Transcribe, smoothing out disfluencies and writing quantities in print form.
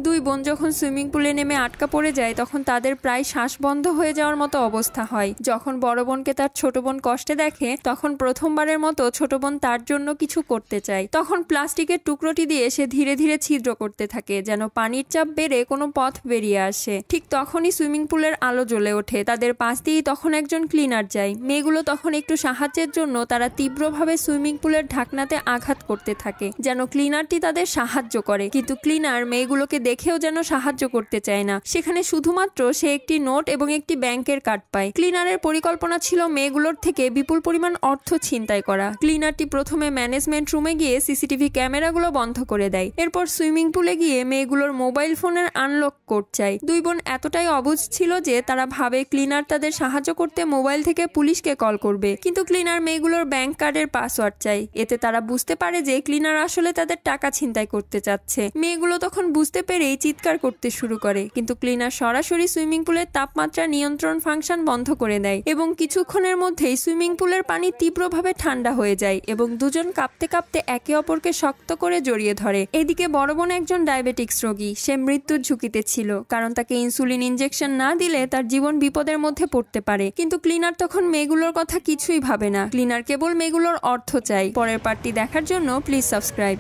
দুই বোন যখন সুইমিং পুলে নেমে আটকা পড়ে যায় তখন তাদের প্রায় শ্বাস বন্ধ হয়ে যাওয়ার মতো অবস্থা হয়। যখন বড় বোনকে তার ছোট বোন কষ্টে দেখে তখন প্রথমবারের মতো ছোট বোন তার জন্য কিছু করতে চায়। তখন প্লাস্টিকের টুকরোটি দিয়ে সে ধীরে ধীরে ছিদ্র করতে থাকে যেন পানির চাপ বেড়ে কোনো পথ বেরিয়ে আসে। ঠিক তখনই সুইমিং পুলের আলো জ্বলে ওঠে। তাদের পাশ দিয়েই তখন একজন ক্লিনার যায়। মেয়েগুলো তখন একটু সাহায্যের জন্য তারা তীব্রভাবে সুইমিং পুলের ঢাকনাতে আঘাত করতে থাকে যেন ক্লিনারটি তাদের সাহায্য করে, কিন্তু ক্লিনার মেয়েগুলোকে দেখেও যেন সাহায্য করতে চায় না। সেখানে শুধুমাত্র সে একটি নোট এবং একটি ব্যাংকের কার্ড পায়। ক্লিনারের পরিকল্পনা ছিল মেয়েগুলোর থেকে বিপুল পরিমাণ অর্থ ছিনতাই করা। ক্লিনারটি প্রথমে ম্যানেজমেন্ট রুমে গিয়ে সিসিটিভি ক্যামেরাগুলো বন্ধ করে দেয়। এরপর সুইমিং পুলে গিয়ে মেয়েগুলোর মোবাইল ফোনের আনলক কোড চায়। দুই বোন এতটাই অবুঝ ছিল যে তারা ভাবে ক্লিনার তাদের সাহায্য করতে মোবাইল থেকে পুলিশকে কল করবে, কিন্তু ক্লিনার মেয়েগুলোর ব্যাংক কার্ডের পাসওয়ার্ড চায়। এতে তারা বুঝতে পারে যে ক্লিনার আসলে তাদের টাকা ছিনতাই করতে চাচ্ছে। মেয়েগুলো তখন বুঝতে পেরেই চিৎকার করতে শুরু করে, কিন্তু ক্লিনার সরাসরি সুইমিং পুলের তাপমাত্রা নিয়ন্ত্রণ ফাংশন বন্ধ করে দেয় এবং কিছুক্ষণের মধ্যেই সুইমিং পুলের পানি তীব্রভাবে ঠান্ডা হয়ে যায় এবং দুজন কাঁপতে কাঁপতে একে অপরকে শক্ত করে জড়িয়ে ধরে। এদিকে বড় বোন একজন ডায়াবেটিক্স রোগী। সে মৃত্যুর ঝুঁকিতে ছিল কারণ তাকে ইনসুলিন ইনজেকশন না দিলে তার জীবন বিপদের মধ্যে পড়তে পারে। কিন্তু ক্লিনার তখন মেয়েগুলোর কথা কিছুই ভাবে না। ক্লিনার কেবল মেয়েগুলোর অর্থ চায়। পরের পার্টটি দেখার জন্য প্লিজ সাবস্ক্রাইব।